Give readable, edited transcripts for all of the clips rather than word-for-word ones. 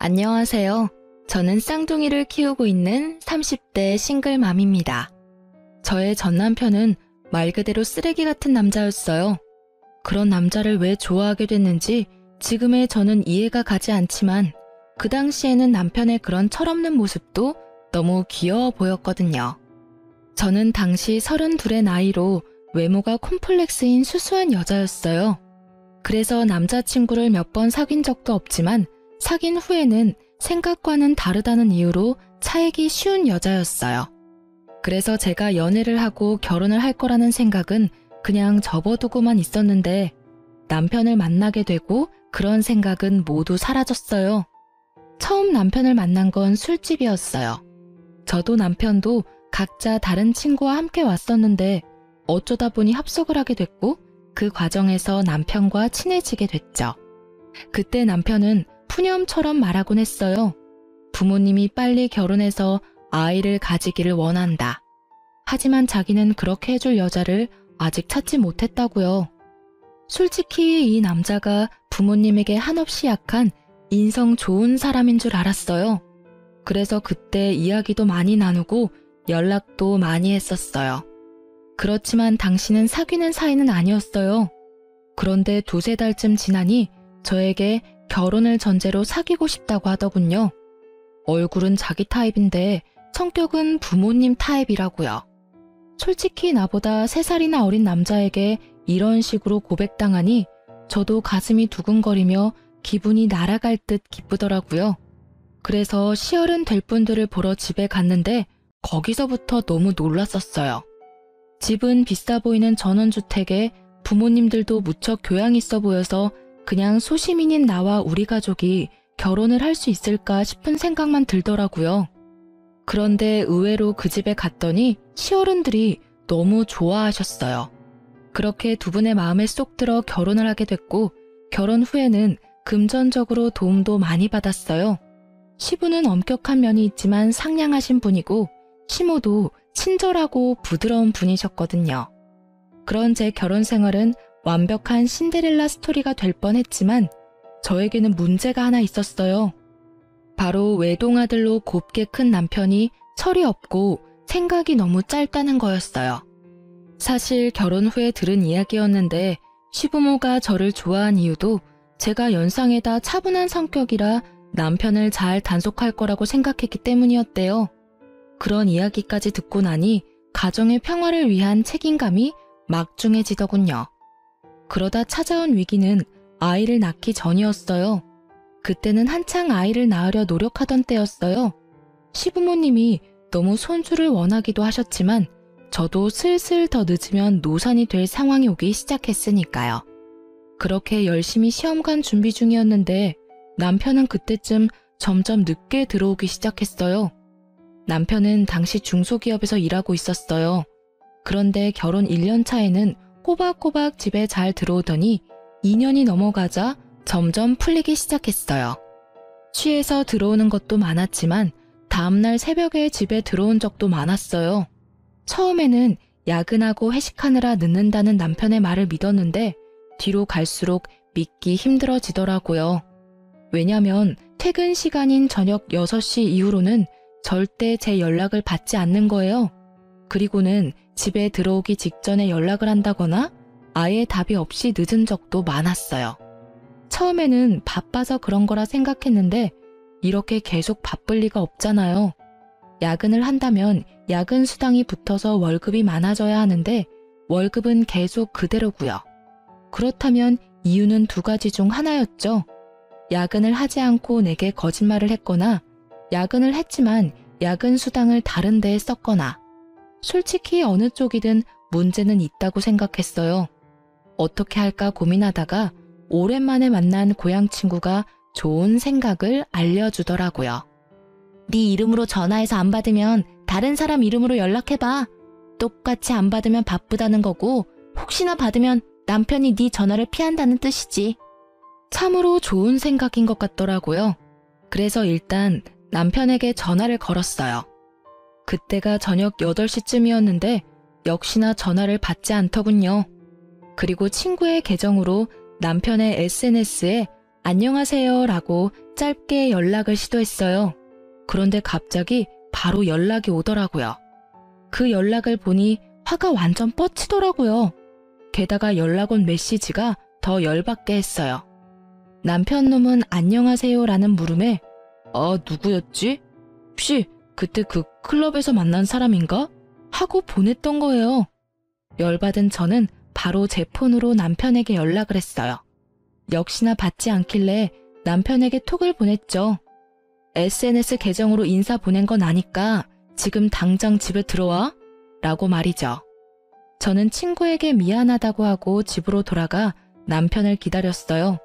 안녕하세요. 저는 쌍둥이를 키우고 있는 30대 싱글맘입니다. 저의 전 남편은 말 그대로 쓰레기 같은 남자였어요. 그런 남자를 왜 좋아하게 됐는지 지금의 저는 이해가 가지 않지만 그 당시에는 남편의 그런 철없는 모습도 너무 귀여워 보였거든요. 저는 당시 32의 나이로 외모가 콤플렉스인 수수한 여자였어요. 그래서 남자친구를 몇 번 사귄 적도 없지만 사귄 후에는 생각과는 다르다는 이유로 차이기 쉬운 여자였어요. 그래서 제가 연애를 하고 결혼을 할 거라는 생각은 그냥 접어두고만 있었는데 남편을 만나게 되고 그런 생각은 모두 사라졌어요. 처음 남편을 만난 건 술집이었어요. 저도 남편도 각자 다른 친구와 함께 왔었는데 어쩌다 보니 합석을 하게 됐고 그 과정에서 남편과 친해지게 됐죠. 그때 남편은 푸념처럼 말하곤 했어요. 부모님이 빨리 결혼해서 아이를 가지기를 원한다. 하지만 자기는 그렇게 해줄 여자를 아직 찾지 못했다고요. 솔직히 이 남자가 부모님에게 한없이 약한 인성 좋은 사람인 줄 알았어요. 그래서 그때 이야기도 많이 나누고 연락도 많이 했었어요. 그렇지만 당신은 사귀는 사이는 아니었어요. 그런데 2~3달쯤 지나니 저에게 결혼을 전제로 사귀고 싶다고 하더군요. 얼굴은 자기 타입인데 성격은 부모님 타입이라고요. 솔직히 나보다 3살이나 어린 남자에게 이런 식으로 고백당하니 저도 가슴이 두근거리며 기분이 날아갈 듯 기쁘더라고요. 그래서 시어른 될 분들을 보러 집에 갔는데 거기서부터 너무 놀랐었어요. 집은 비싸 보이는 전원주택에 부모님들도 무척 교양 있어 보여서 그냥 소시민인 나와 우리 가족이 결혼을 할 수 있을까 싶은 생각만 들더라고요. 그런데 의외로 그 집에 갔더니 시어른들이 너무 좋아하셨어요. 그렇게 두 분의 마음에 쏙 들어 결혼을 하게 됐고 결혼 후에는 금전적으로 도움도 많이 받았어요. 시부는 엄격한 면이 있지만 상냥하신 분이고 시모도 친절하고 부드러운 분이셨거든요. 그런 제 결혼 생활은 완벽한 신데렐라 스토리가 될 뻔했지만 저에게는 문제가 하나 있었어요. 바로 외동아들로 곱게 큰 남편이 철이 없고 생각이 너무 짧다는 거였어요. 사실 결혼 후에 들은 이야기였는데 시부모가 저를 좋아한 이유도 제가 연상에다 차분한 성격이라 남편을 잘 단속할 거라고 생각했기 때문이었대요. 그런 이야기까지 듣고 나니 가정의 평화를 위한 책임감이 막중해지더군요. 그러다 찾아온 위기는 아이를 낳기 전이었어요. 그때는 한창 아이를 낳으려 노력하던 때였어요. 시부모님이 너무 손주를 원하기도 하셨지만 저도 슬슬 더 늦으면 노산이 될 상황이 오기 시작했으니까요. 그렇게 열심히 시험관 준비 중이었는데 남편은 그때쯤 점점 늦게 들어오기 시작했어요. 남편은 당시 중소기업에서 일하고 있었어요. 그런데 결혼 1년 차에는 꼬박꼬박 집에 잘 들어오더니 2년이 넘어가자 점점 풀리기 시작했어요. 취해서 들어오는 것도 많았지만 다음날 새벽에 집에 들어온 적도 많았어요. 처음에는 야근하고 회식하느라 늦는다는 남편의 말을 믿었는데 뒤로 갈수록 믿기 힘들어지더라고요. 왜냐면 퇴근 시간인 저녁 6시 이후로는 절대 제 연락을 받지 않는 거예요. 그리고는 집에 들어오기 직전에 연락을 한다거나 아예 답이 없이 늦은 적도 많았어요. 처음에는 바빠서 그런 거라 생각했는데 이렇게 계속 바쁠 리가 없잖아요. 야근을 한다면 야근 수당이 붙어서 월급이 많아져야 하는데 월급은 계속 그대로고요. 그렇다면 이유는 2가지 중 하나였죠. 야근을 하지 않고 내게 거짓말을 했거나 야근을 했지만 야근 수당을 다른 데에 썼거나 솔직히 어느 쪽이든 문제는 있다고 생각했어요. 어떻게 할까 고민하다가 오랜만에 만난 고향 친구가 좋은 생각을 알려주더라고요. 네 이름으로 전화해서 안 받으면 다른 사람 이름으로 연락해봐. 똑같이 안 받으면 바쁘다는 거고 혹시나 받으면 남편이 네 전화를 피한다는 뜻이지. 참으로 좋은 생각인 것 같더라고요. 그래서 일단 남편에게 전화를 걸었어요. 그때가 저녁 8시쯤이었는데 역시나 전화를 받지 않더군요. 그리고 친구의 계정으로 남편의 SNS에 안녕하세요 라고 짧게 연락을 시도했어요. 그런데 갑자기 바로 연락이 오더라고요. 그 연락을 보니 화가 완전 뻗치더라고요. 게다가 연락 온 메시지가 더 열받게 했어요. 남편 놈은 안녕하세요 라는 물음에 아 누구였지? 혹시 그때 그 클럽에서 만난 사람인가? 하고 보냈던 거예요. 열받은 저는 바로 제 폰으로 남편에게 연락을 했어요. 역시나 받지 않길래 남편에게 톡을 보냈죠. SNS 계정으로 인사 보낸 건 아니까 지금 당장 집에 들어와? 라고 말이죠. 저는 친구에게 미안하다고 하고 집으로 돌아가 남편을 기다렸어요.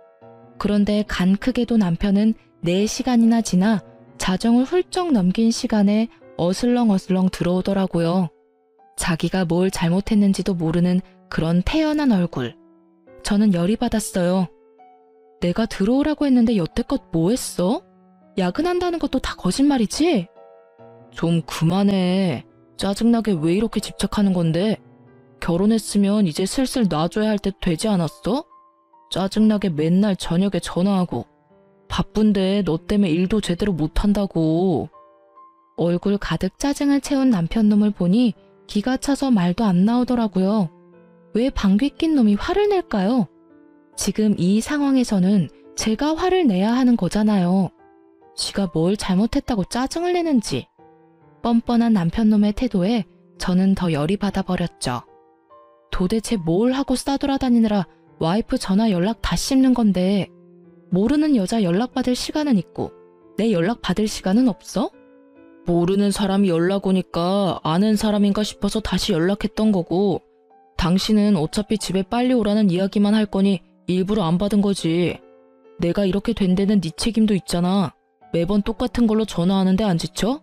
그런데 간 크게도 남편은 4시간이나 지나 자정을 훌쩍 넘긴 시간에 어슬렁어슬렁 들어오더라고요. 자기가 뭘 잘못했는지도 모르는 그런 태연한 얼굴. 저는 열이 받았어요. 내가 들어오라고 했는데 여태껏 뭐 했어? 야근한다는 것도 다 거짓말이지? 좀 그만해. 짜증나게 왜 이렇게 집착하는 건데? 결혼했으면 이제 슬슬 놔줘야 할 때 되지 않았어? 짜증나게 맨날 저녁에 전화하고. 바쁜데 너 때문에 일도 제대로 못한다고. 얼굴 가득 짜증을 채운 남편 놈을 보니 기가 차서 말도 안 나오더라고요. 왜 방귀 낀 놈이 화를 낼까요? 지금 이 상황에서는 제가 화를 내야 하는 거잖아요. 지가 뭘 잘못했다고 짜증을 내는지. 뻔뻔한 남편 놈의 태도에 저는 더 열이 받아버렸죠. 도대체 뭘 하고 싸돌아다니느라 와이프 전화 연락 다 씹는 건데 모르는 여자 연락받을 시간은 있고 내 연락받을 시간은 없어? 모르는 사람이 연락 오니까 아는 사람인가 싶어서 다시 연락했던 거고 당신은 어차피 집에 빨리 오라는 이야기만 할 거니 일부러 안 받은 거지. 내가 이렇게 된 데는 네 책임도 있잖아. 매번 똑같은 걸로 전화하는데 안 지쳐?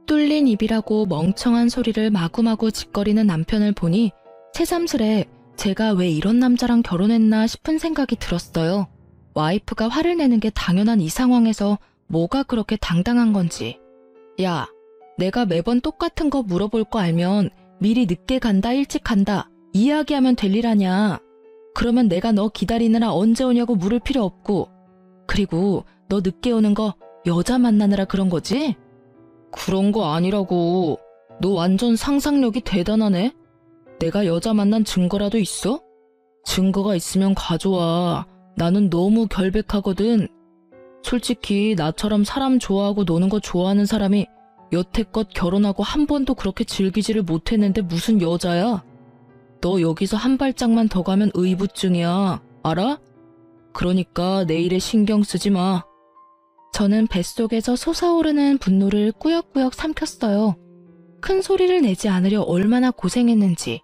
뚫린 입이라고 멍청한 소리를 마구마구 짓거리는 남편을 보니 새삼스레 제가 왜 이런 남자랑 결혼했나 싶은 생각이 들었어요. 와이프가 화를 내는 게 당연한 이 상황에서 뭐가 그렇게 당당한 건지. 야, 내가 매번 똑같은 거 물어볼 거 알면 미리 늦게 간다 일찍 간다 이야기하면 될 일 아냐. 그러면 내가 너 기다리느라 언제 오냐고 물을 필요 없고. 그리고 너 늦게 오는 거 여자 만나느라 그런 거지? 그런 거 아니라고. 너 완전 상상력이 대단하네. 내가 여자 만난 증거라도 있어? 증거가 있으면 가져와. 나는 너무 결백하거든. 솔직히 나처럼 사람 좋아하고 노는 거 좋아하는 사람이 여태껏 결혼하고 한 번도 그렇게 즐기지를 못했는데 무슨 여자야? 너 여기서 한 발짝만 더 가면 의부증이야. 알아? 그러니까 내 일에 신경 쓰지 마. 저는 뱃속에서 솟아오르는 분노를 꾸역꾸역 삼켰어요. 큰 소리를 내지 않으려 얼마나 고생했는지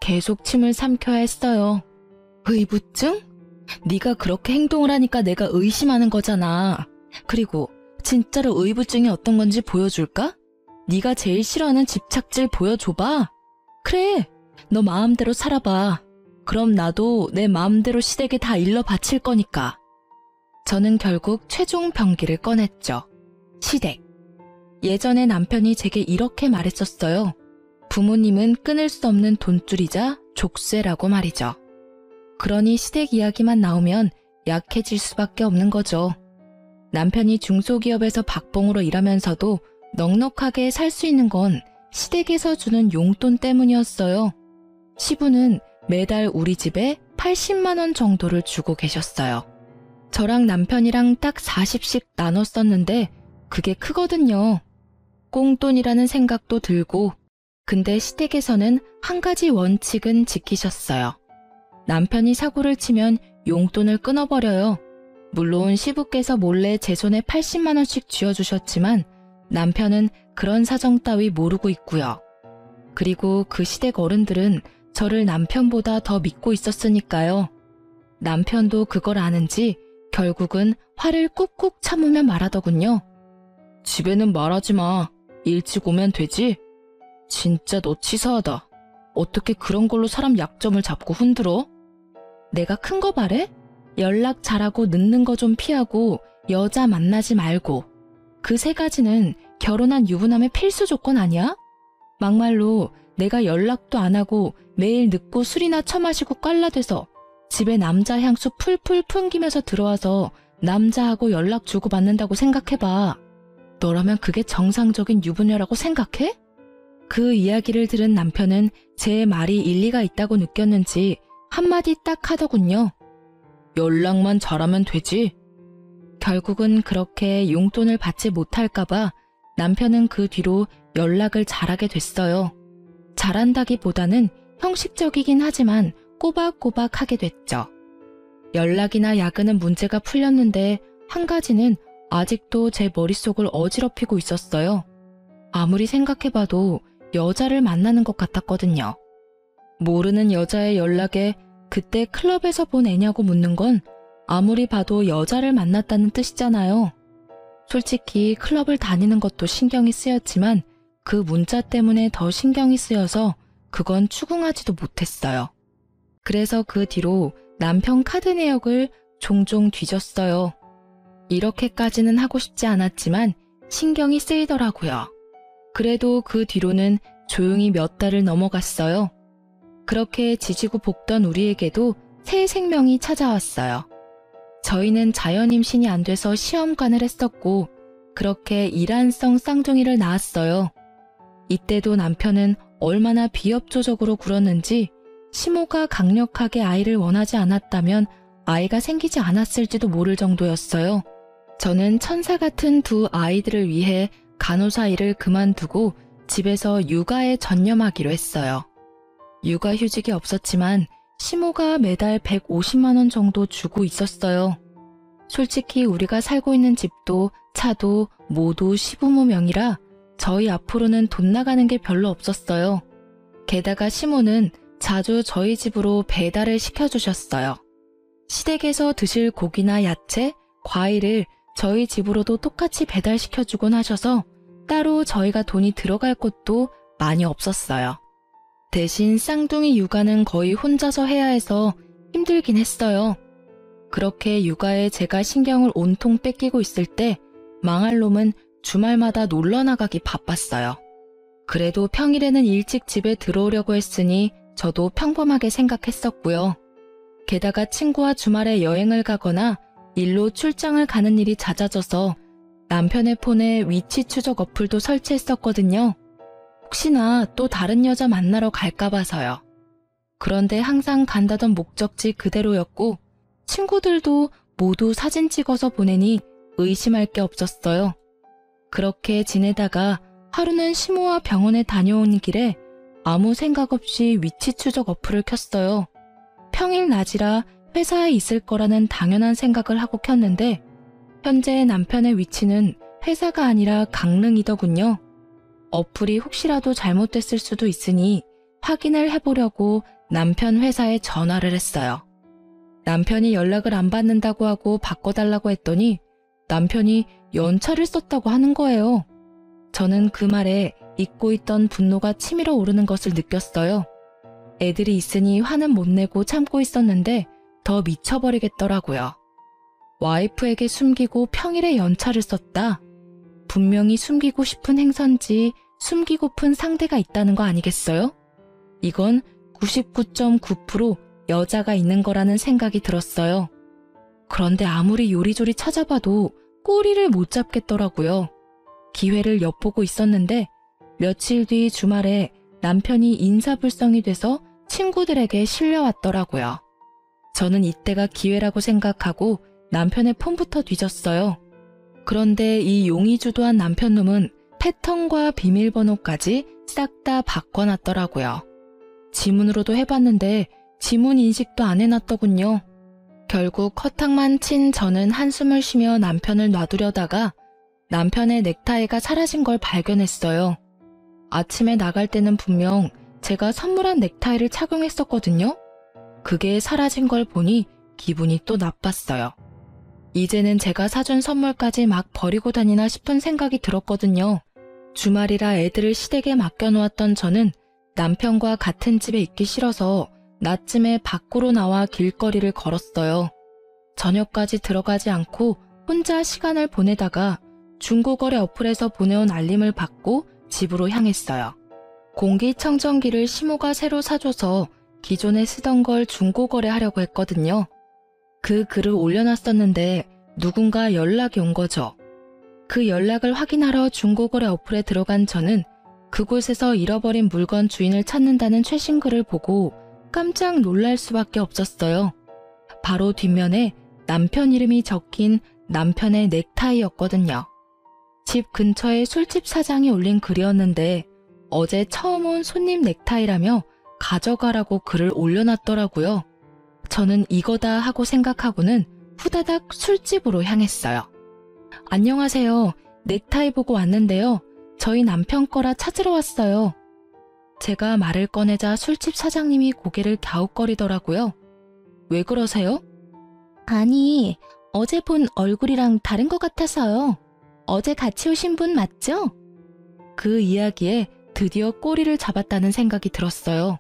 계속 침을 삼켜야 했어요. 의부증? 네가 그렇게 행동을 하니까 내가 의심하는 거잖아. 그리고 진짜로 의부증이 어떤 건지 보여줄까? 네가 제일 싫어하는 집착질 보여줘봐. 그래, 너 마음대로 살아봐. 그럼 나도 내 마음대로 시댁에 다 일러 바칠 거니까. 저는 결국 최종 병기를 꺼냈죠. 시댁. 예전에 남편이 제게 이렇게 말했었어요. 부모님은 끊을 수 없는 돈줄이자 족쇄라고 말이죠. 그러니 시댁 이야기만 나오면 약해질 수밖에 없는 거죠. 남편이 중소기업에서 박봉으로 일하면서도 넉넉하게 살 수 있는 건 시댁에서 주는 용돈 때문이었어요. 시부는 매달 우리 집에 80만 원 정도를 주고 계셨어요. 저랑 남편이랑 딱 40씩 나눠 썼는데 그게 크거든요. 꽁돈이라는 생각도 들고. 근데 시댁에서는 한 가지 원칙은 지키셨어요. 남편이 사고를 치면 용돈을 끊어버려요. 물론 시부께서 몰래 제 손에 80만 원씩 쥐어주셨지만 남편은 그런 사정 따위 모르고 있고요. 그리고 그 시댁 어른들은 저를 남편보다 더 믿고 있었으니까요. 남편도 그걸 아는지 결국은 화를 꾹꾹 참으며 말하더군요. 집에는 말하지 마. 일찍 오면 되지? 진짜 너 치사하다. 어떻게 그런 걸로 사람 약점을 잡고 흔들어? 내가 큰 거 바래? 연락 잘하고 늦는 거 좀 피하고 여자 만나지 말고. 그 3가지는 결혼한 유부남의 필수 조건 아니야? 막말로 내가 연락도 안 하고 매일 늦고 술이나 처마시고 깔라대서 집에 남자 향수 풀풀 풍기면서 들어와서 남자하고 연락 주고받는다고 생각해봐. 너라면 그게 정상적인 유부녀라고 생각해? 그 이야기를 들은 남편은 제 말이 일리가 있다고 느꼈는지 한마디 딱 하더군요. 연락만 잘하면 되지. 결국은 그렇게 용돈을 받지 못할까봐 남편은 그 뒤로 연락을 잘하게 됐어요. 잘한다기보다는 형식적이긴 하지만 꼬박꼬박 하게 됐죠. 연락이나 야근은 문제가 풀렸는데 한 가지는 아직도 제 머릿속을 어지럽히고 있었어요. 아무리 생각해봐도 여자를 만나는 것 같았거든요. 모르는 여자의 연락에 그때 클럽에서 본 애냐고 묻는 건 아무리 봐도 여자를 만났다는 뜻이잖아요. 솔직히 클럽을 다니는 것도 신경이 쓰였지만 그 문자 때문에 더 신경이 쓰여서 그건 추궁하지도 못했어요. 그래서 그 뒤로 남편 카드 내역을 종종 뒤졌어요. 이렇게까지는 하고 싶지 않았지만 신경이 쓰이더라고요. 그래도 그 뒤로는 조용히 몇 달을 넘어갔어요. 그렇게 지지고 볶던 우리에게도 새 생명이 찾아왔어요. 저희는 자연 임신이 안 돼서 시험관을 했었고 그렇게 일란성 쌍둥이를 낳았어요. 이때도 남편은 얼마나 비협조적으로 굴었는지 시모가 강력하게 아이를 원하지 않았다면 아이가 생기지 않았을지도 모를 정도였어요. 저는 천사 같은 두 아이들을 위해 간호사 일을 그만두고 집에서 육아에 전념하기로 했어요. 육아휴직이 없었지만 시모가 매달 150만 원 정도 주고 있었어요. 솔직히 우리가 살고 있는 집도 차도 모두 시부모 명의라 저희 앞으로는 돈 나가는 게 별로 없었어요. 게다가 시모는 자주 저희 집으로 배달을 시켜주셨어요. 시댁에서 드실 고기나 야채, 과일을 저희 집으로도 똑같이 배달시켜주곤 하셔서 따로 저희가 돈이 들어갈 것도 많이 없었어요. 대신 쌍둥이 육아는 거의 혼자서 해야 해서 힘들긴 했어요. 그렇게 육아에 제가 신경을 온통 뺏기고 있을 때 망할 놈은 주말마다 놀러 나가기 바빴어요. 그래도 평일에는 일찍 집에 들어오려고 했으니 저도 평범하게 생각했었고요. 게다가 친구와 주말에 여행을 가거나 일로 출장을 가는 일이 잦아져서 남편의 폰에 위치 추적 어플도 설치했었거든요. 혹시나 또 다른 여자 만나러 갈까 봐서요. 그런데 항상 간다던 목적지 그대로였고 친구들도 모두 사진 찍어서 보내니 의심할 게 없었어요. 그렇게 지내다가 하루는 시모와 병원에 다녀온 길에 아무 생각 없이 위치 추적 어플을 켰어요. 평일 낮이라 회사에 있을 거라는 당연한 생각을 하고 켰는데 현재 남편의 위치는 회사가 아니라 강릉이더군요. 어플이 혹시라도 잘못됐을 수도 있으니 확인을 해보려고 남편 회사에 전화를 했어요. 남편이 연락을 안 받는다고 하고 바꿔달라고 했더니 남편이 연차를 썼다고 하는 거예요. 저는 그 말에 잊고 있던 분노가 치밀어 오르는 것을 느꼈어요. 애들이 있으니 화는 못 내고 참고 있었는데 더 미쳐버리겠더라고요. 와이프에게 숨기고 평일에 연차를 썼다. 분명히 숨기고 싶은 행선지 숨기고픈 상대가 있다는 거 아니겠어요? 이건 99.9% 여자가 있는 거라는 생각이 들었어요. 그런데 아무리 요리조리 찾아봐도 꼬리를 못 잡겠더라고요. 기회를 엿보고 있었는데 며칠 뒤 주말에 남편이 인사불성이 돼서 친구들에게 실려왔더라고요. 저는 이때가 기회라고 생각하고 남편의 폰부터 뒤졌어요. 그런데 이 용의주도한 남편놈은 패턴과 비밀번호까지 싹 다 바꿔놨더라고요. 지문으로도 해봤는데 지문 인식도 안 해놨더군요. 결국 허탕만 친 저는 한숨을 쉬며 남편을 놔두려다가 남편의 넥타이가 사라진 걸 발견했어요. 아침에 나갈 때는 분명 제가 선물한 넥타이를 착용했었거든요. 그게 사라진 걸 보니 기분이 또 나빴어요. 이제는 제가 사준 선물까지 막 버리고 다니나 싶은 생각이 들었거든요. 주말이라 애들을 시댁에 맡겨놓았던 저는 남편과 같은 집에 있기 싫어서 낮쯤에 밖으로 나와 길거리를 걸었어요. 저녁까지 들어가지 않고 혼자 시간을 보내다가 중고거래 어플에서 보내온 알림을 받고 집으로 향했어요. 공기청정기를 시모가 새로 사줘서 기존에 쓰던 걸 중고거래하려고 했거든요. 그 글을 올려놨었는데 누군가 연락이 온 거죠. 그 연락을 확인하러 중고거래 어플에 들어간 저는 그곳에서 잃어버린 물건 주인을 찾는다는 최신 글을 보고 깜짝 놀랄 수밖에 없었어요. 바로 뒷면에 남편 이름이 적힌 남편의 넥타이였거든요. 집 근처에 술집 사장이 올린 글이었는데 어제 처음 온 손님 넥타이라며 가져가라고 글을 올려놨더라고요. 저는 이거다 하고 생각하고는 후다닥 술집으로 향했어요. 안녕하세요. 넥타이 보고 왔는데요. 저희 남편 거라 찾으러 왔어요. 제가 말을 꺼내자 술집 사장님이 고개를 갸웃거리더라고요. 왜 그러세요? 아니, 어제 본 얼굴이랑 다른 것 같아서요. 어제 같이 오신 분 맞죠? 그 이야기에 드디어 꼬리를 잡았다는 생각이 들었어요.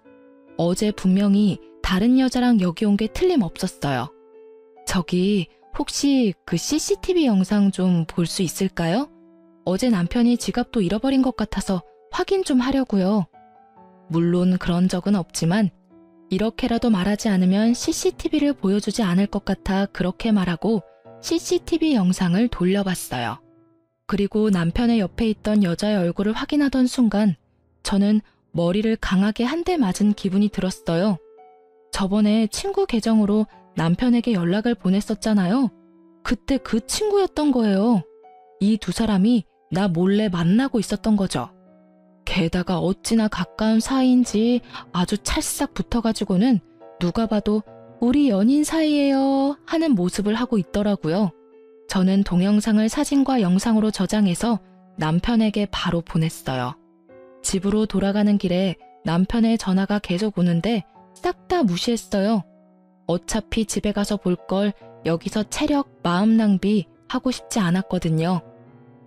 어제 분명히 다른 여자랑 여기 온 게 틀림없었어요. 저기 혹시 그 CCTV 영상 좀 볼 수 있을까요? 어제 남편이 지갑도 잃어버린 것 같아서 확인 좀 하려고요. 물론 그런 적은 없지만 이렇게라도 말하지 않으면 CCTV를 보여주지 않을 것 같아 그렇게 말하고 CCTV 영상을 돌려봤어요. 그리고 남편의 옆에 있던 여자의 얼굴을 확인하던 순간 저는 머리를 강하게 한 대 맞은 기분이 들었어요. 저번에 친구 계정으로 남편에게 연락을 보냈었잖아요. 그때 그 친구였던 거예요. 이 두 사람이 나 몰래 만나고 있었던 거죠. 게다가 어찌나 가까운 사이인지 아주 찰싹 붙어가지고는 누가 봐도 우리 연인 사이예요 하는 모습을 하고 있더라고요. 저는 동영상을 사진과 영상으로 저장해서 남편에게 바로 보냈어요. 집으로 돌아가는 길에 남편의 전화가 계속 오는데 싹 다 무시했어요. 어차피 집에 가서 볼 걸 여기서 체력, 마음 낭비 하고 싶지 않았거든요.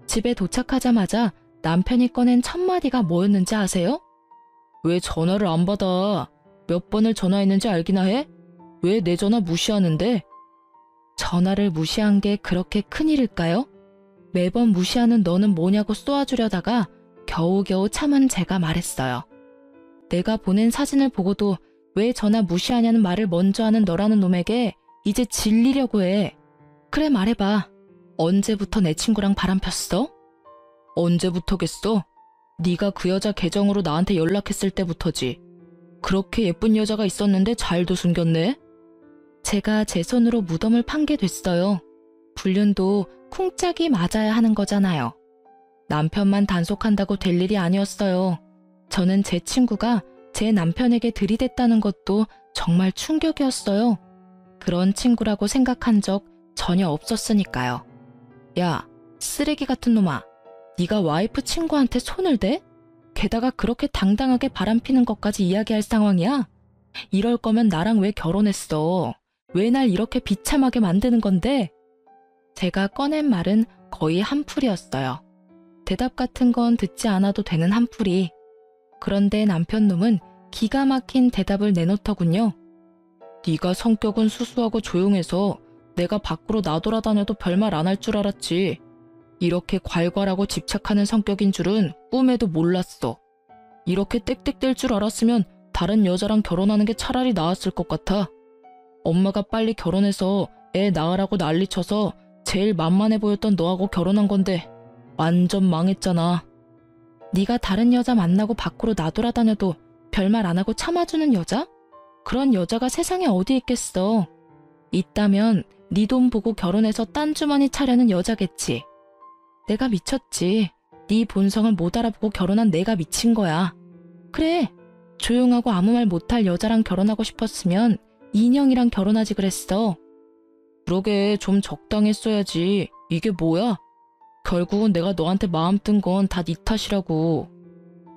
집에 도착하자마자 남편이 꺼낸 첫 마디가 뭐였는지 아세요? 왜 전화를 안 받아? 몇 번을 전화했는지 알기나 해? 왜 내 전화 무시하는데? 전화를 무시한 게 그렇게 큰일일까요? 매번 무시하는 너는 뭐냐고 쏘아주려다가 겨우겨우 참은 제가 말했어요. 내가 보낸 사진을 보고도 왜 전화 무시하냐는 말을 먼저 하는 너라는 놈에게 이제 질리려고 해. 그래 말해봐. 언제부터 내 친구랑 바람 폈어? 언제부터겠어? 네가 그 여자 계정으로 나한테 연락했을 때부터지. 그렇게 예쁜 여자가 있었는데 잘도 숨겼네? 제가 제 손으로 무덤을 판게 됐어요. 불륜도 쿵짝이 맞아야 하는 거잖아요. 남편만 단속한다고 될 일이 아니었어요. 저는 제 친구가 제 남편에게 들이댔다는 것도 정말 충격이었어요. 그런 친구라고 생각한 적 전혀 없었으니까요. 야, 쓰레기 같은 놈아. 네가 와이프 친구한테 손을 대? 게다가 그렇게 당당하게 바람피는 것까지 이야기할 상황이야? 이럴 거면 나랑 왜 결혼했어? 왜 날 이렇게 비참하게 만드는 건데? 제가 꺼낸 말은 거의 한풀이었어요. 대답 같은 건 듣지 않아도 되는 한풀이. 그런데 남편 놈은 기가 막힌 대답을 내놓더군요. 네가 성격은 수수하고 조용해서 내가 밖으로 나돌아다녀도 별말 안 할 줄 알았지. 이렇게 괄괄하고 집착하는 성격인 줄은 꿈에도 몰랐어. 이렇게 땡땡댈 줄 알았으면 다른 여자랑 결혼하는 게 차라리 나았을 것 같아. 엄마가 빨리 결혼해서 애 낳으라고 난리쳐서 제일 만만해 보였던 너하고 결혼한 건데 완전 망했잖아. 네가 다른 여자 만나고 밖으로 나돌아다녀도 별말 안 하고 참아주는 여자? 그런 여자가 세상에 어디 있겠어. 있다면 네 돈 보고 결혼해서 딴 주머니 차려는 여자겠지. 내가 미쳤지. 네 본성을 못 알아보고 결혼한 내가 미친 거야. 그래, 조용하고 아무 말 못할 여자랑 결혼하고 싶었으면 인형이랑 결혼하지 그랬어. 그러게 좀 적당히 했어야지. 이게 뭐야? 결국은 내가 너한테 마음 뜬 건 다 네 탓이라고.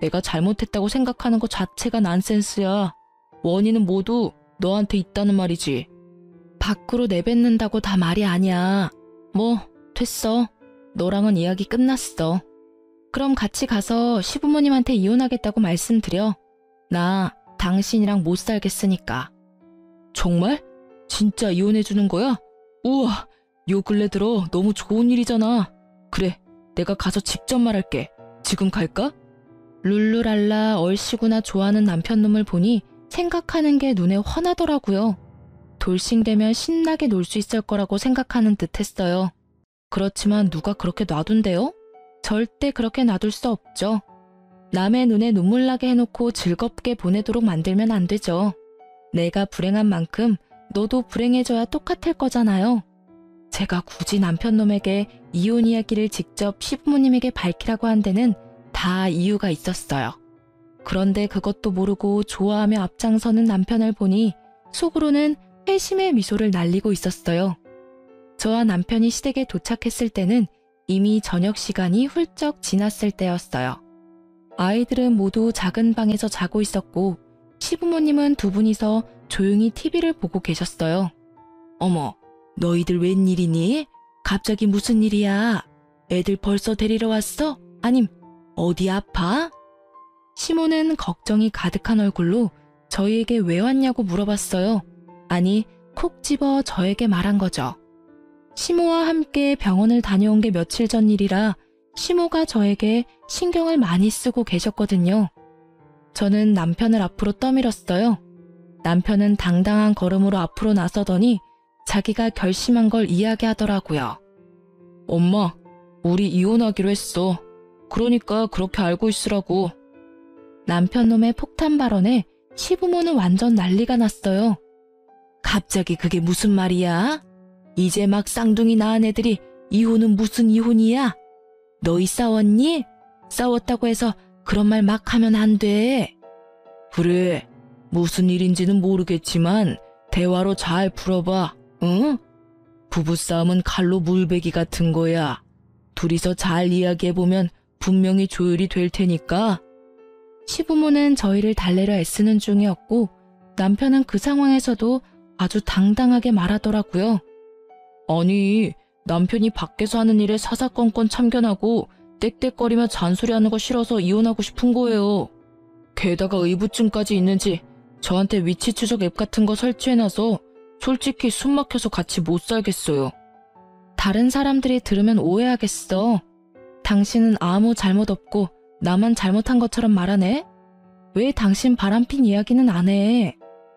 내가 잘못했다고 생각하는 것 자체가 난센스야. 원인은 모두 너한테 있다는 말이지. 밖으로 내뱉는다고 다 말이 아니야. 뭐 됐어. 너랑은 이야기 끝났어. 그럼 같이 가서 시부모님한테 이혼하겠다고 말씀드려. 나 당신이랑 못 살겠으니까. 정말? 진짜 이혼해주는 거야? 우와, 요 근래 들어 너무 좋은 일이잖아. 그래, 내가 가서 직접 말할게. 지금 갈까? 룰루랄라 얼씨구나 좋아하는 남편 놈을 보니 생각하는 게 눈에 환하더라고요. 돌싱되면 신나게 놀 수 있을 거라고 생각하는 듯 했어요. 그렇지만 누가 그렇게 놔둔대요? 절대 그렇게 놔둘 수 없죠. 남의 눈에 눈물 나게 해놓고 즐겁게 보내도록 만들면 안 되죠. 내가 불행한 만큼 너도 불행해져야 똑같을 거잖아요. 제가 굳이 남편놈에게 이혼 이야기를 직접 시부모님에게 밝히라고 한 데는 다 이유가 있었어요. 그런데 그것도 모르고 좋아하며 앞장서는 남편을 보니 속으로는 회심의 미소를 날리고 있었어요. 저와 남편이 시댁에 도착했을 때는 이미 저녁 시간이 훌쩍 지났을 때였어요. 아이들은 모두 작은 방에서 자고 있었고 시부모님은 두 분이서 조용히 TV를 보고 계셨어요. 어머, 너희들 웬일이니? 갑자기 무슨 일이야? 애들 벌써 데리러 왔어? 아님 어디 아파? 시모는 걱정이 가득한 얼굴로 저희에게 왜 왔냐고 물어봤어요. 아니, 콕 집어 저에게 말한 거죠. 시모와 함께 병원을 다녀온 게 며칠 전 일이라 시모가 저에게 신경을 많이 쓰고 계셨거든요. 저는 남편을 앞으로 떠밀었어요. 남편은 당당한 걸음으로 앞으로 나서더니 자기가 결심한 걸 이야기하더라고요. 엄마, 우리 이혼하기로 했어. 그러니까 그렇게 알고 있으라고. 남편놈의 폭탄 발언에 시부모는 완전 난리가 났어요. 갑자기 그게 무슨 말이야? 이제 막 쌍둥이 낳은 애들이 이혼은 무슨 이혼이야? 너희 싸웠니? 싸웠다고 해서 그런 말 막 하면 안 돼. 그래, 무슨 일인지는 모르겠지만 대화로 잘 풀어봐, 응? 부부싸움은 칼로 물베기 같은 거야. 둘이서 잘 이야기해보면 분명히 조율이 될 테니까. 시부모는 저희를 달래려 애쓰는 중이었고 남편은 그 상황에서도 아주 당당하게 말하더라고요. 아니, 남편이 밖에서 하는 일에 사사건건 참견하고 떽떽거리며 잔소리하는 거 싫어서 이혼하고 싶은 거예요. 게다가 의부증까지 있는지 저한테 위치 추적 앱 같은 거 설치해놔서 솔직히 숨 막혀서 같이 못 살겠어요. 다른 사람들이 들으면 오해하겠어. 당신은 아무 잘못 없고 나만 잘못한 것처럼 말하네? 왜 당신 바람핀 이야기는 안 해?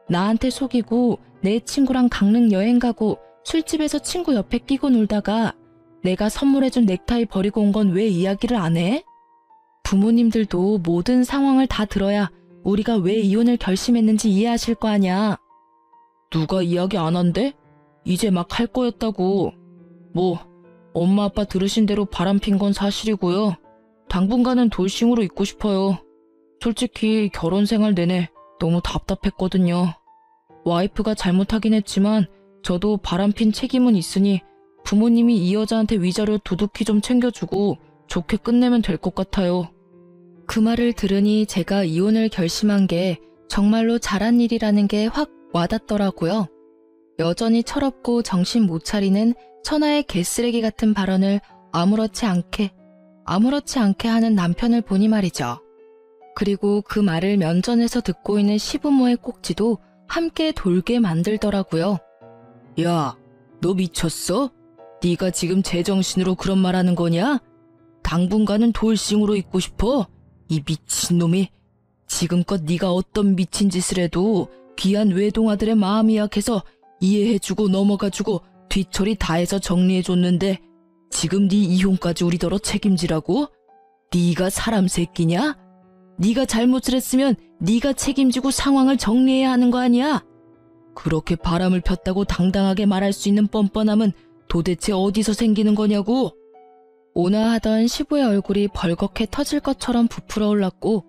나한테 속이고 내 친구랑 강릉 여행 가고 술집에서 친구 옆에 끼고 놀다가 내가 선물해준 넥타이 버리고 온 건 왜 이야기를 안 해? 부모님들도 모든 상황을 다 들어야 우리가 왜 이혼을 결심했는지 이해하실 거 아냐. 누가 이야기 안 한대? 이제 막 할 거였다고. 뭐 엄마 아빠 들으신 대로 바람핀 건 사실이고요. 당분간은 돌싱으로 있고 싶어요. 솔직히 결혼 생활 내내 너무 답답했거든요. 와이프가 잘못하긴 했지만 저도 바람핀 책임은 있으니 부모님이 이 여자한테 위자료 두둑히 좀 챙겨주고 좋게 끝내면 될 것 같아요. 그 말을 들으니 제가 이혼을 결심한 게 정말로 잘한 일이라는 게 확 와닿더라고요. 여전히 철없고 정신 못 차리는 천하의 개쓰레기 같은 발언을 아무렇지 않게 하는 남편을 보니 말이죠. 그리고 그 말을 면전에서 듣고 있는 시부모의 꼭지도 함께 돌게 만들더라고요. 야, 너 미쳤어? 네가 지금 제정신으로 그런 말하는 거냐? 당분간은 돌싱으로 있고 싶어? 이 미친놈이. 지금껏 네가 어떤 미친 짓을 해도 귀한 외동아들의 마음이 약해서 이해해주고 넘어가주고 뒤처리 다 해서 정리해줬는데 지금 네 이혼까지 우리더러 책임지라고? 네가 사람 새끼냐? 네가 잘못을 했으면 네가 책임지고 상황을 정리해야 하는 거 아니야? 그렇게 바람을 폈다고 당당하게 말할 수 있는 뻔뻔함은 도대체 어디서 생기는 거냐고? 온화하던 시부의 얼굴이 벌겋게 터질 것처럼 부풀어 올랐고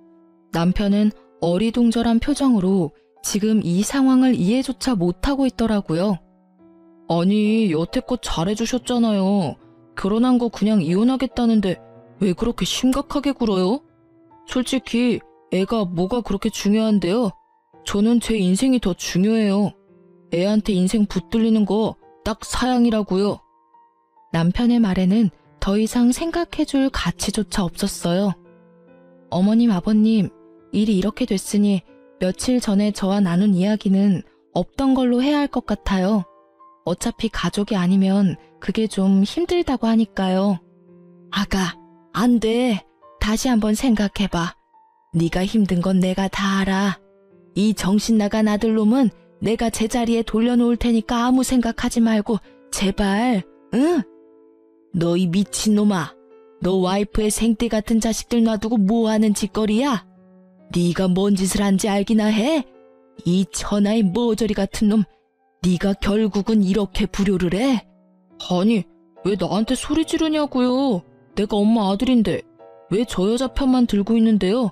남편은 어리둥절한 표정으로 지금 이 상황을 이해조차 못하고 있더라고요. 아니, 여태껏 잘해주셨잖아요. 결혼한 거 그냥 이혼하겠다는데 왜 그렇게 심각하게 굴어요? 솔직히 애가 뭐가 그렇게 중요한데요? 저는 제 인생이 더 중요해요. 애한테 인생 붙들리는 거 딱 사양이라고요. 남편의 말에는 더 이상 생각해줄 가치조차 없었어요. 어머님, 아버님, 일이 이렇게 됐으니 며칠 전에 저와 나눈 이야기는 없던 걸로 해야 할 것 같아요. 어차피 가족이 아니면 그게 좀 힘들다고 하니까요. 아가, 안 돼. 다시 한번 생각해봐. 네가 힘든 건 내가 다 알아. 이 정신 나간 아들놈은 내가 제자리에 돌려놓을 테니까 아무 생각하지 말고 제발, 응? 너 이 미친놈아. 너 와이프의 생떼 같은 자식들 놔두고 뭐하는 짓거리야? 네가 뭔 짓을 한지 알기나 해? 이 천하의 머저리 같은 놈, 네가 결국은 이렇게 불효를 해? 아니, 왜 나한테 소리 지르냐고요? 내가 엄마 아들인데 왜 저 여자 편만 들고 있는데요?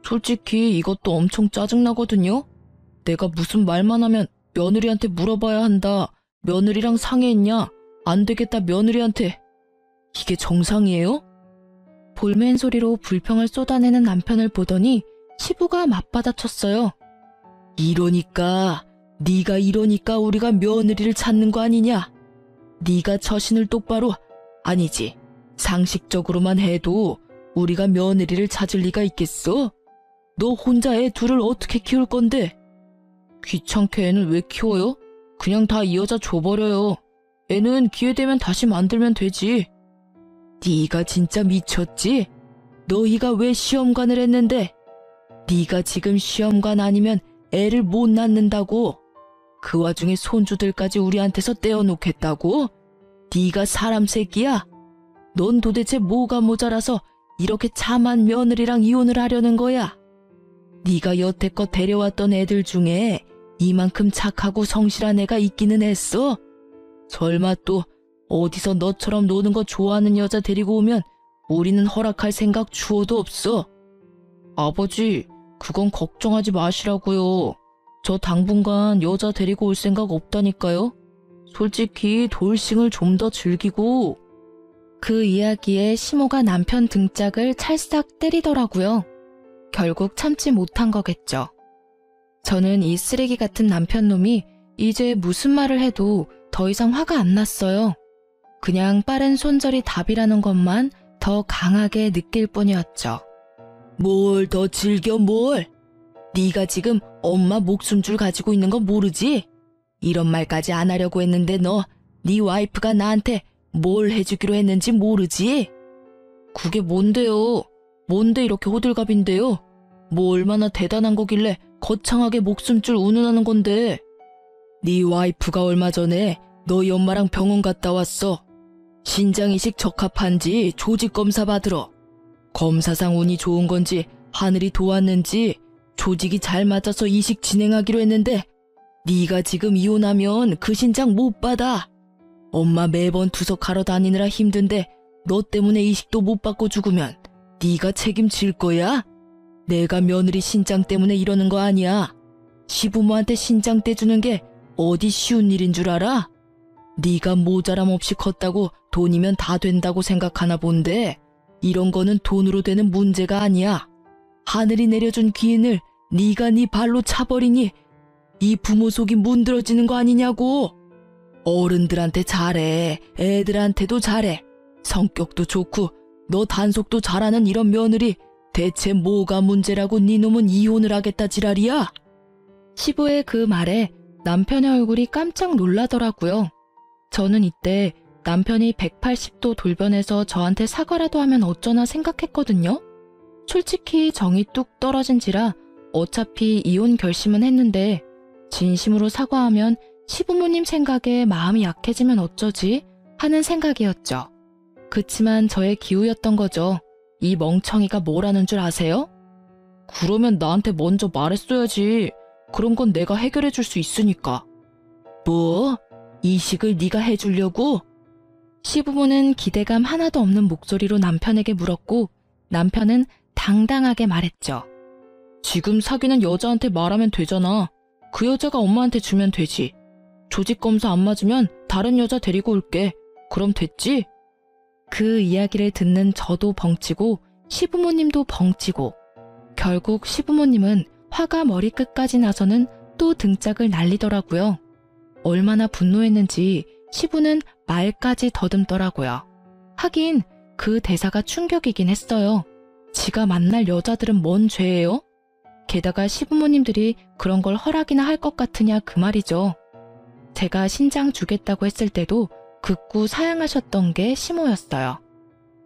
솔직히 이것도 엄청 짜증나거든요? 내가 무슨 말만 하면 며느리한테 물어봐야 한다. 며느리랑 상의했냐? 안 되겠다 며느리한테. 이게 정상이에요? 볼멘 소리로 불평을 쏟아내는 남편을 보더니 시부가 맞받아쳤어요. 네가 이러니까 우리가 며느리를 찾는 거 아니냐? 네가 처신을 똑바로, 아니지, 상식적으로만 해도 우리가 며느리를 찾을 리가 있겠어? 너 혼자 애 둘을 어떻게 키울 건데? 귀찮게 애는 왜 키워요? 그냥 다 이 여자 줘버려요. 애는 기회되면 다시 만들면 되지. 네가 진짜 미쳤지? 너희가 왜 시험관을 했는데? 네가 지금 시험관 아니면 애를 못 낳는다고? 그 와중에 손주들까지 우리한테서 떼어놓겠다고? 네가 사람 새끼야? 넌 도대체 뭐가 모자라서 이렇게 참한 며느리랑 이혼을 하려는 거야? 네가 여태껏 데려왔던 애들 중에 이만큼 착하고 성실한 애가 있기는 했어? 설마 또 어디서 너처럼 노는 거 좋아하는 여자 데리고 오면 우리는 허락할 생각 추호도 없어. 아버지, 그건 걱정하지 마시라고요. 저 당분간 여자 데리고 올 생각 없다니까요. 솔직히 돌싱을 좀 더 즐기고. 그 이야기에 시모가 남편 등짝을 찰싹 때리더라고요. 결국 참지 못한 거겠죠. 저는 이 쓰레기 같은 남편놈이 이제 무슨 말을 해도 더 이상 화가 안 났어요. 그냥 빠른 손절이 답이라는 것만 더 강하게 느낄 뿐이었죠. 뭘 더 즐겨 뭘? 네가 지금 엄마 목숨줄 가지고 있는 거 모르지? 이런 말까지 안 하려고 했는데 네 와이프가 나한테 뭘 해주기로 했는지 모르지? 그게 뭔데요? 뭔데 이렇게 호들갑인데요? 뭐 얼마나 대단한 거길래 거창하게 목숨줄 운운하는 건데. 네 와이프가 얼마 전에 너희 엄마랑 병원 갔다 왔어. 신장이식 적합한지 조직검사 받으러. 검사상 운이 좋은 건지 하늘이 도왔는지 조직이 잘 맞아서 이식 진행하기로 했는데 네가 지금 이혼하면 그 신장 못 받아. 엄마 매번 투석하러 다니느라 힘든데 너 때문에 이식도 못 받고 죽으면 네가 책임질 거야? 내가 며느리 신장 때문에 이러는 거 아니야. 시부모한테 신장 떼주는 게 어디 쉬운 일인 줄 알아? 네가 모자람 없이 컸다고 돈이면 다 된다고 생각하나 본데 이런 거는 돈으로 되는 문제가 아니야. 하늘이 내려준 기인을 네가 네 발로 차버리니 이 부모 속이 문드러지는 거 아니냐고. 어른들한테 잘해. 애들한테도 잘해. 성격도 좋고 너 단속도 잘하는 이런 며느리 대체 뭐가 문제라고 네 놈은 이혼을 하겠다 지랄이야? 시부의 그 말에 남편의 얼굴이 깜짝 놀라더라고요. 저는 이때 남편이 180도 돌변해서 저한테 사과라도 하면 어쩌나 생각했거든요. 솔직히 정이 뚝 떨어진지라 어차피 이혼 결심은 했는데 진심으로 사과하면 시부모님 생각에 마음이 약해지면 어쩌지 하는 생각이었죠. 그치만 저의 기우였던 거죠. 이 멍청이가 뭐라는 줄 아세요? 그러면 나한테 먼저 말했어야지. 그런 건 내가 해결해 줄 수 있으니까. 뭐? 이식을 네가 해주려고? 시부모는 기대감 하나도 없는 목소리로 남편에게 물었고 남편은 당당하게 말했죠. 지금 사귀는 여자한테 말하면 되잖아. 그 여자가 엄마한테 주면 되지. 조직검사 안 맞으면 다른 여자 데리고 올게. 그럼 됐지? 그 이야기를 듣는 저도 벙찌고 시부모님도 벙찌고 결국 시부모님은 화가 머리끝까지 나서는 또 등짝을 날리더라고요. 얼마나 분노했는지 시부는 말까지 더듬더라고요. 하긴 그 대사가 충격이긴 했어요. 지가 만날 여자들은 뭔 죄예요? 게다가 시부모님들이 그런 걸 허락이나 할 것 같으냐 그 말이죠. 제가 신장 주겠다고 했을 때도 극구 사양하셨던 게 시모였어요.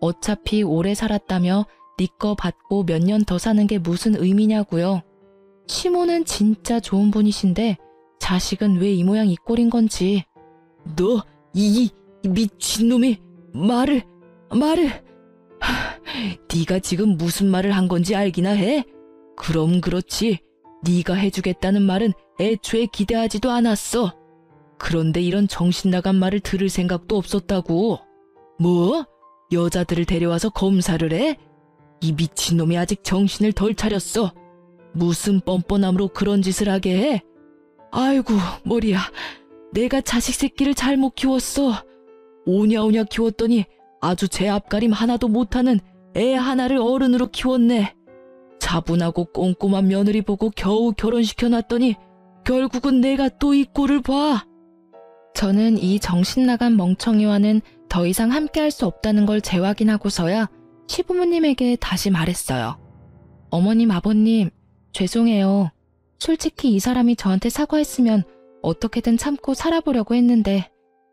어차피 오래 살았다며 네 거 받고 몇 년 더 사는 게 무슨 의미냐고요. 시모는 진짜 좋은 분이신데 자식은 왜 이 모양 이 꼴인 건지. 너, 이 미친놈이 말을... 네가 지금 무슨 말을 한 건지 알기나 해? 그럼 그렇지. 네가 해주겠다는 말은 애초에 기대하지도 않았어. 그런데 이런 정신 나간 말을 들을 생각도 없었다고. 뭐? 여자들을 데려와서 검사를 해? 이 미친놈이 아직 정신을 덜 차렸어. 무슨 뻔뻔함으로 그런 짓을 하게 해? 아이고, 머리야. 내가 자식 새끼를 잘못 키웠어. 오냐오냐 키웠더니 아주 제 앞가림 하나도 못하는 애 하나를 어른으로 키웠네. 차분하고 꼼꼼한 며느리 보고 겨우 결혼시켜놨더니 결국은 내가 또 이 꼴을 봐. 저는 이 정신나간 멍청이와는 더 이상 함께할 수 없다는 걸 재확인하고서야 시부모님에게 다시 말했어요. 어머님, 아버님, 죄송해요. 솔직히 이 사람이 저한테 사과했으면 어떻게든 참고 살아보려고 했는데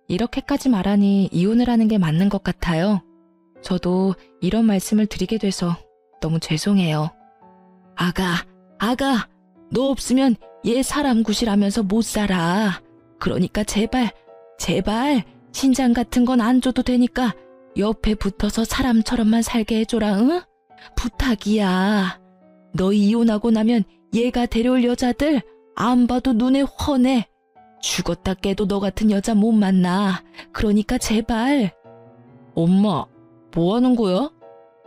이렇게까지 말하니 이혼을 하는 게 맞는 것 같아요. 저도 이런 말씀을 드리게 돼서 너무 죄송해요. 아가, 너 없으면 얘 사람 구실하면서 못 살아. 그러니까 제발 신장 같은 건 안 줘도 되니까 옆에 붙어서 사람처럼만 살게 해줘라, 응? 부탁이야. 너 이혼하고 나면 얘가 데려올 여자들 안 봐도 눈에 훤해. 죽었다 깨도 너 같은 여자 못 만나. 그러니까 제발. 엄마, 뭐 하는 거야?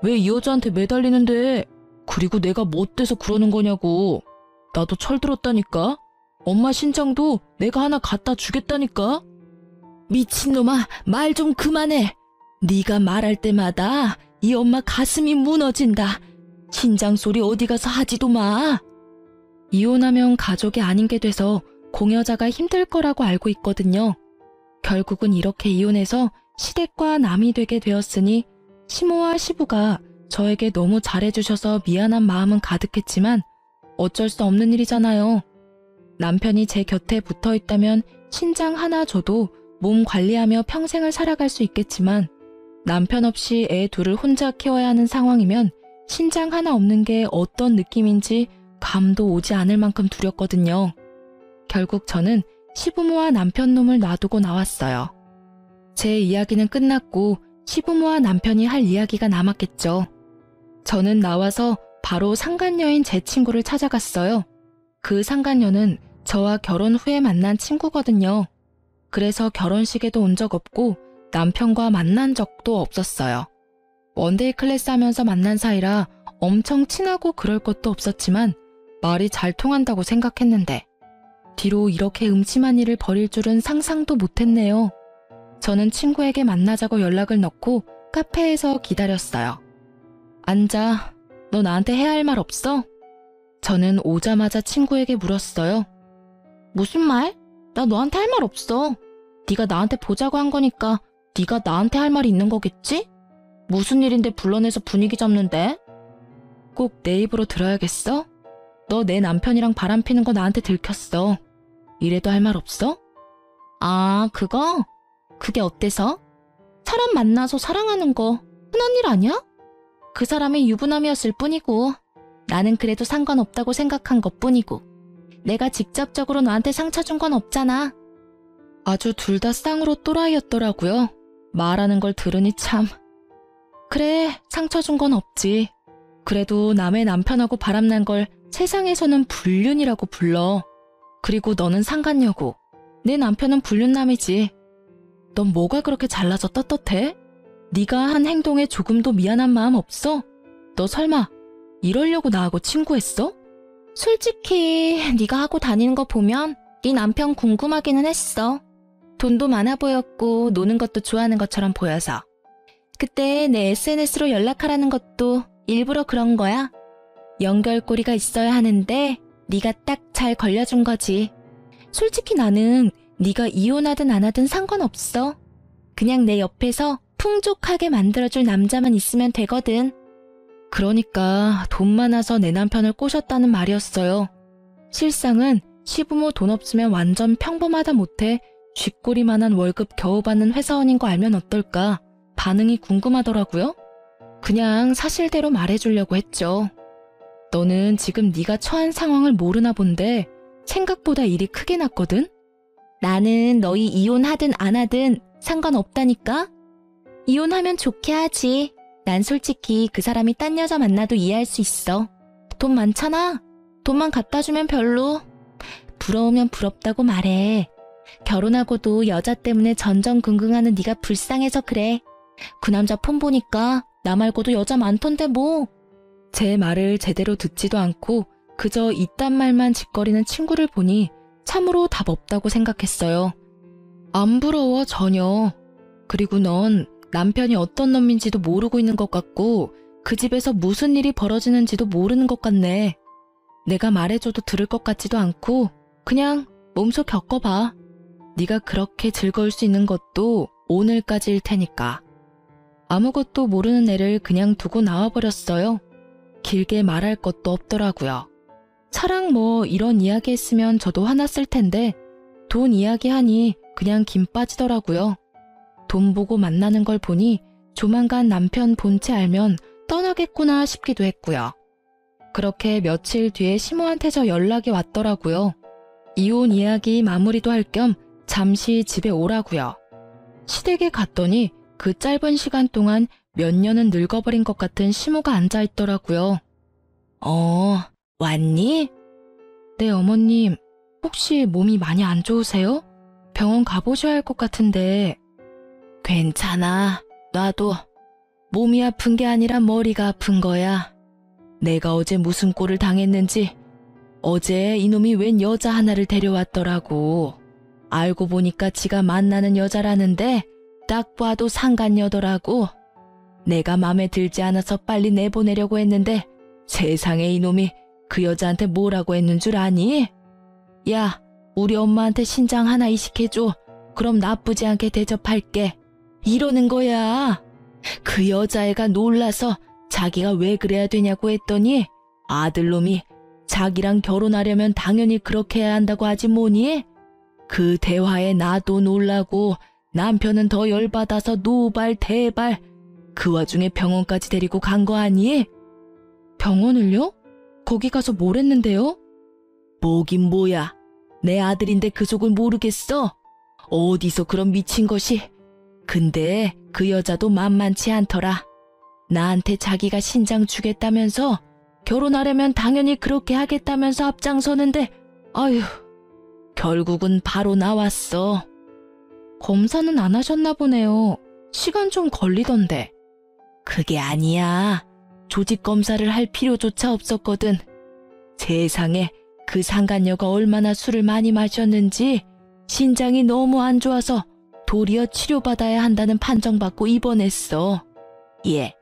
왜 이 여자한테 매달리는데? 그리고 내가 뭐 어때서 그러는 거냐고. 나도 철들었다니까. 엄마 신장도 내가 하나 갖다 주겠다니까. 미친놈아, 말 좀 그만해. 네가 말할 때마다 이 엄마 가슴이 무너진다. 신장 소리 어디 가서 하지도 마. 이혼하면 가족이 아닌 게 돼서 공여자가 힘들 거라고 알고 있거든요. 결국은 이렇게 이혼해서 시댁과 남이 되게 되었으니 시모와 시부가 저에게 너무 잘해주셔서 미안한 마음은 가득했지만 어쩔 수 없는 일이잖아요. 남편이 제 곁에 붙어 있다면 신장 하나 줘도 몸 관리하며 평생을 살아갈 수 있겠지만 남편 없이 애 둘을 혼자 키워야 하는 상황이면 신장 하나 없는 게 어떤 느낌인지 감도 오지 않을 만큼 두렵거든요. 결국 저는 시부모와 남편 놈을 놔두고 나왔어요. 제 이야기는 끝났고 시부모와 남편이 할 이야기가 남았겠죠. 저는 나와서 바로 상간녀인 제 친구를 찾아갔어요. 그 상간녀는 저와 결혼 후에 만난 친구거든요. 그래서 결혼식에도 온 적 없고 남편과 만난 적도 없었어요. 원데이 클래스 하면서 만난 사이라 엄청 친하고 그럴 것도 없었지만 말이 잘 통한다고 생각했는데 뒤로 이렇게 음침한 일을 벌일 줄은 상상도 못했네요. 저는 친구에게 만나자고 연락을 넣고 카페에서 기다렸어요. 앉아. 너 나한테 해야 할 말 없어? 저는 오자마자 친구에게 물었어요. 무슨 말? 나 너한테 할 말 없어. 네가 나한테 보자고 한 거니까 네가 나한테 할 말이 있는 거겠지? 무슨 일인데 불러내서 분위기 잡는데? 꼭 내 입으로 들어야겠어? 너 내 남편이랑 바람 피는 거 나한테 들켰어. 이래도 할 말 없어? 아, 그거? 그게 어때서? 사람 만나서 사랑하는 거 흔한 일 아니야? 그 사람의 유부남이었을 뿐이고 나는 그래도 상관없다고 생각한 것뿐이고 내가 직접적으로 너한테 상처 준 건 없잖아. 아주 둘 다 쌍으로 또라이였더라고요. 말하는 걸 들으니 참. 그래, 상처 준 건 없지. 그래도 남의 남편하고 바람난 걸 세상에서는 불륜이라고 불러. 그리고 너는 상간녀고 내 남편은 불륜남이지. 넌 뭐가 그렇게 잘나서 떳떳해? 네가 한 행동에 조금도 미안한 마음 없어? 너 설마 이러려고 나하고 친구했어? 솔직히 네가 하고 다니는 거 보면 네 남편 궁금하기는 했어. 돈도 많아 보였고 노는 것도 좋아하는 것처럼 보여서. 그때 내 SNS로 연락하라는 것도 일부러 그런 거야. 연결고리가 있어야 하는데 네가 딱 잘 걸려준 거지. 솔직히 나는 네가 이혼하든 안 하든 상관없어. 그냥 내 옆에서 풍족하게 만들어줄 남자만 있으면 되거든. 그러니까 돈 많아서 내 남편을 꼬셨다는 말이었어요. 실상은 시부모 돈 없으면 완전 평범하다 못해 쥐꼬리만한 월급 겨우 받는 회사원인 거 알면 어떨까? 반응이 궁금하더라고요. 그냥 사실대로 말해주려고 했죠. 너는 지금 네가 처한 상황을 모르나 본데 생각보다 일이 크게 났거든? 나는 너희 이혼하든 안 하든 상관없다니까? 이혼하면 좋게 하지. 난 솔직히 그 사람이 딴 여자 만나도 이해할 수 있어. 돈 많잖아. 돈만 갖다 주면 별로. 부러우면 부럽다고 말해. 결혼하고도 여자 때문에 전전긍긍하는 네가 불쌍해서 그래. 그 남자 폰 보니까 나 말고도 여자 많던데 뭐. 제 말을 제대로 듣지도 않고 그저 이딴 말만 짓거리는 친구를 보니 참으로 답 없다고 생각했어요. 안 부러워 전혀. 그리고 넌 남편이 어떤 놈인지도 모르고 있는 것 같고 그 집에서 무슨 일이 벌어지는지도 모르는 것 같네. 내가 말해줘도 들을 것 같지도 않고 그냥 몸소 겪어봐. 네가 그렇게 즐거울 수 있는 것도 오늘까지일 테니까. 아무것도 모르는 애를 그냥 두고 나와버렸어요. 길게 말할 것도 없더라고요. 차랑 뭐 이런 이야기 했으면 저도 화났을 텐데 돈 이야기하니 그냥 김 빠지더라고요. 돈 보고 만나는 걸 보니 조만간 남편 본체 알면 떠나겠구나 싶기도 했고요. 그렇게 며칠 뒤에 시모한테 저 연락이 왔더라고요. 이혼 이야기 마무리도 할 겸 잠시 집에 오라고요. 시댁에 갔더니 그 짧은 시간 동안 몇 년은 늙어버린 것 같은 시모가 앉아있더라고요. 왔니? 네, 어머님. 혹시 몸이 많이 안 좋으세요? 병원 가보셔야 할 것 같은데. 괜찮아. 나도 몸이 아픈 게 아니라 머리가 아픈 거야. 내가 어제 무슨 꼴을 당했는지 어제 이놈이 웬 여자 하나를 데려왔더라고. 알고 보니까 지가 만나는 여자라는데 딱 봐도 상간녀더라고. 내가 맘에 들지 않아서 빨리 내보내려고 했는데 세상에 이놈이 그 여자한테 뭐라고 했는 줄 아니? 야, 우리 엄마한테 신장 하나 이식해줘. 그럼 나쁘지 않게 대접할게. 이러는 거야. 그 여자애가 놀라서 자기가 왜 그래야 되냐고 했더니 아들놈이 자기랑 결혼하려면 당연히 그렇게 해야 한다고 하지 뭐니? 그 대화에 나도 놀라고 남편은 더 열받아서 노발 대발. 그 와중에 병원까지 데리고 간 거 아니? 병원을요? 거기 가서 뭘 했는데요? 뭐긴 뭐야. 내 아들인데 그 속을 모르겠어? 어디서 그런 미친 것이. 근데 그 여자도 만만치 않더라. 나한테 자기가 신장 주겠다면서 결혼하려면 당연히 그렇게 하겠다면서 앞장서는데 아휴, 결국은 바로 나왔어. 검사는 안 하셨나 보네요. 시간 좀 걸리던데. 그게 아니야. 조직 검사를 할 필요조차 없었거든. 세상에 그 상간녀가 얼마나 술을 많이 마셨는지 신장이 너무 안 좋아서 도리어 치료받아야 한다는 판정받고 입원했어. 예,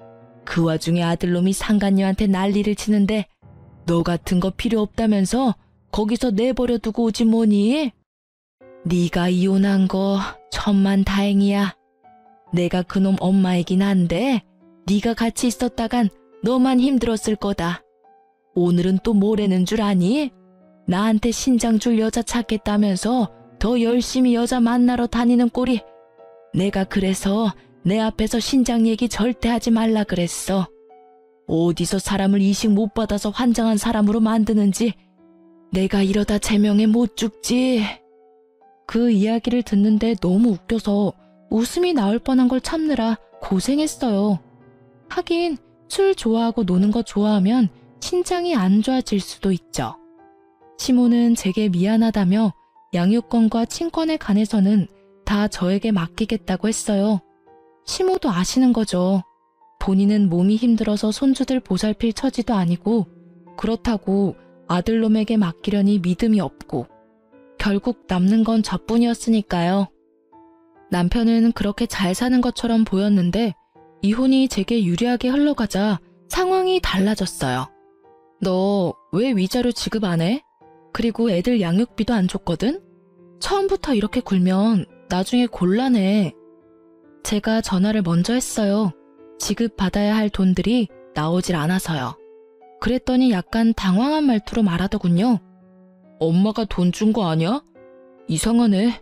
그 와중에 아들놈이 상간녀한테 난리를 치는데 너 같은 거 필요 없다면서 거기서 내버려 두고 오지 뭐니? 네가 이혼한 거 천만 다행이야. 내가 그놈 엄마이긴 한데 네가 같이 있었다간 너만 힘들었을 거다. 오늘은 또 뭐라는 줄 아니? 나한테 신장 줄 여자 찾겠다면서 더 열심히 여자 만나러 다니는 꼴이. 내가 그래서 내 앞에서 신장 얘기 절대 하지 말라 그랬어. 어디서 사람을 이식 못 받아서 환장한 사람으로 만드는지 내가 이러다 제명에 못 죽지. 그 이야기를 듣는데 너무 웃겨서 웃음이 나올 뻔한 걸 참느라 고생했어요. 하긴 술 좋아하고 노는 거 좋아하면 신장이 안 좋아질 수도 있죠. 시모는 제게 미안하다며 양육권과 친권에 관해서는 다 저에게 맡기겠다고 했어요. 시모도 아시는 거죠. 본인은 몸이 힘들어서 손주들 보살필 처지도 아니고 그렇다고 아들놈에게 맡기려니 믿음이 없고 결국 남는 건 저뿐이었으니까요. 남편은 그렇게 잘 사는 것처럼 보였는데 이혼이 제게 유리하게 흘러가자 상황이 달라졌어요. 너 왜 위자료 지급 안 해? 그리고 애들 양육비도 안 줬거든? 처음부터 이렇게 굴면 나중에 곤란해. 제가 전화를 먼저 했어요. 지급받아야 할 돈들이 나오질 않아서요. 그랬더니 약간 당황한 말투로 말하더군요. 엄마가 돈 준 거 아니야? 이상하네.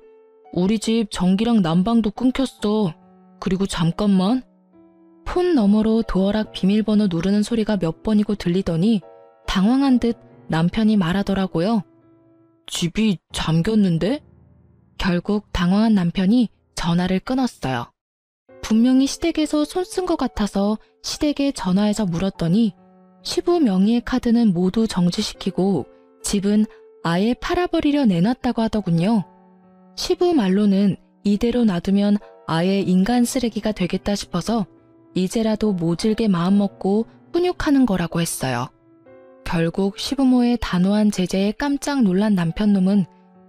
우리 집 전기랑 난방도 끊겼어. 그리고 잠깐만. 폰 너머로 도어락 비밀번호 누르는 소리가 몇 번이고 들리더니 당황한 듯 남편이 말하더라고요. 집이 잠겼는데? 결국 당황한 남편이 전화를 끊었어요. 분명히 시댁에서 손 쓴 것 같아서 시댁에 전화해서 물었더니 시부 명의의 카드는 모두 정지시키고 집은 아예 팔아버리려 내놨다고 하더군요. 시부 말로는 이대로 놔두면 아예 인간 쓰레기가 되겠다 싶어서 이제라도 모질게 마음먹고 훈육하는 거라고 했어요. 결국 시부모의 단호한 제재에 깜짝 놀란 남편놈은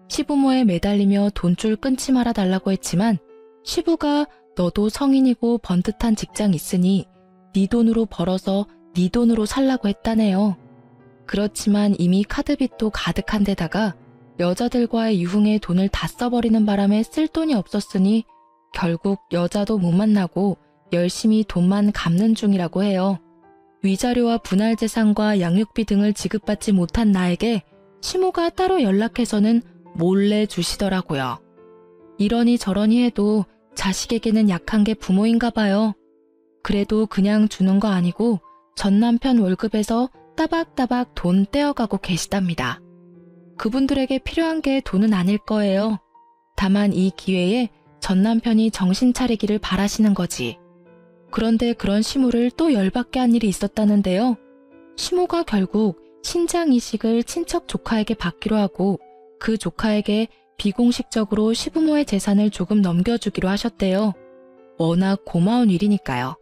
시부모에 매달리며 돈줄 끊지 말아 달라고 했지만 시부가 너도 성인이고 번듯한 직장 있으니 네 돈으로 벌어서 네 돈으로 살라고 했다네요. 그렇지만 이미 카드빚도 가득한 데다가 여자들과의 유흥에 돈을 다 써버리는 바람에 쓸 돈이 없었으니 결국 여자도 못 만나고 열심히 돈만 갚는 중이라고 해요. 위자료와 분할재산과 양육비 등을 지급받지 못한 나에게 시모가 따로 연락해서는 몰래 주시더라고요. 이러니 저러니 해도 자식에게는 약한 게 부모인가 봐요. 그래도 그냥 주는 거 아니고 전 남편 월급에서 따박따박 돈 떼어가고 계시답니다. 그분들에게 필요한 게 돈은 아닐 거예요. 다만 이 기회에 전 남편이 정신 차리기를 바라시는 거지. 그런데 그런 시모를 또 열받게 한 일이 있었다는데요. 시모가 결국 신장 이식을 친척 조카에게 받기로 하고 그 조카에게 비공식적으로 시부모의 재산을 조금 넘겨주기로 하셨대요. 워낙 고마운 일이니까요.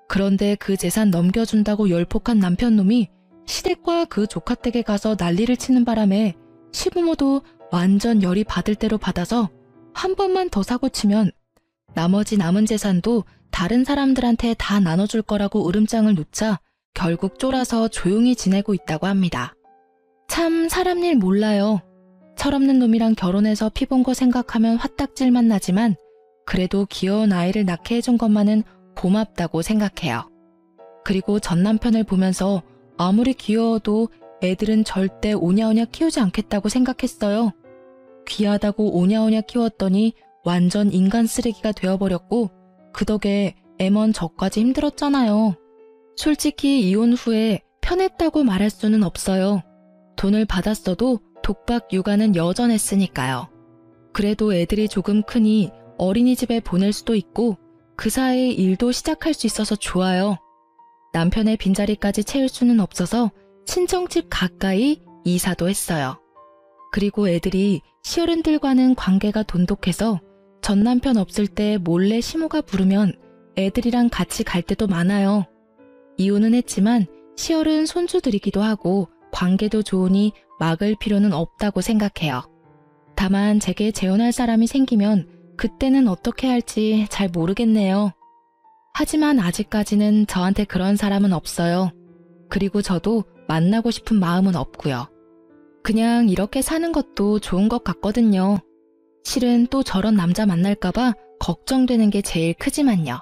그런데 그 재산 넘겨준다고 열폭한 남편놈이 시댁과 그 조카 댁에 가서 난리를 치는 바람에 시부모도 완전 열이 받을 대로 받아서 한 번만 더 사고치면 나머지 남은 재산도 다른 사람들한테 다 나눠줄 거라고 으름장을 놓자 결국 쫄아서 조용히 지내고 있다고 합니다. 참 사람 일 몰라요. 철없는 놈이랑 결혼해서 피 본 거 생각하면 화딱질만 나지만 그래도 귀여운 아이를 낳게 해준 것만은 고맙다고 생각해요. 그리고 전 남편을 보면서 아무리 귀여워도 애들은 절대 오냐오냐 키우지 않겠다고 생각했어요. 귀하다고 오냐오냐 키웠더니 완전 인간 쓰레기가 되어버렸고 그 덕에 애먼 저까지 힘들었잖아요. 솔직히 이혼 후에 편했다고 말할 수는 없어요. 돈을 받았어도 독박 육아는 여전했으니까요. 그래도 애들이 조금 크니 어린이집에 보낼 수도 있고 그 사이에 일도 시작할 수 있어서 좋아요. 남편의 빈자리까지 채울 수는 없어서 친정집 가까이 이사도 했어요. 그리고 애들이 시어른들과는 관계가 돈독해서 전 남편 없을 때 몰래 시모가 부르면 애들이랑 같이 갈 때도 많아요. 이혼은 했지만 시어른 손주들이기도 하고 관계도 좋으니 막을 필요는 없다고 생각해요. 다만 제게 재혼할 사람이 생기면 그때는 어떻게 할지 잘 모르겠네요. 하지만 아직까지는 저한테 그런 사람은 없어요. 그리고 저도 만나고 싶은 마음은 없고요. 그냥 이렇게 사는 것도 좋은 것 같거든요. 실은 또 저런 남자 만날까봐 걱정되는 게 제일 크지만요.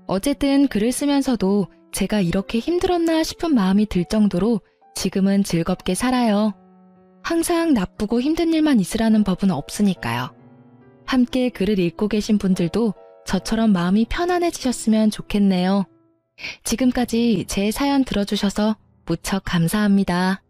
어쨌든 글을 쓰면서도 제가 이렇게 힘들었나 싶은 마음이 들 정도로 지금은 즐겁게 살아요. 항상 나쁘고 힘든 일만 있으라는 법은 없으니까요. 함께 글을 읽고 계신 분들도 저처럼 마음이 편안해지셨으면 좋겠네요. 지금까지 제 사연 들어주셔서 무척 감사합니다.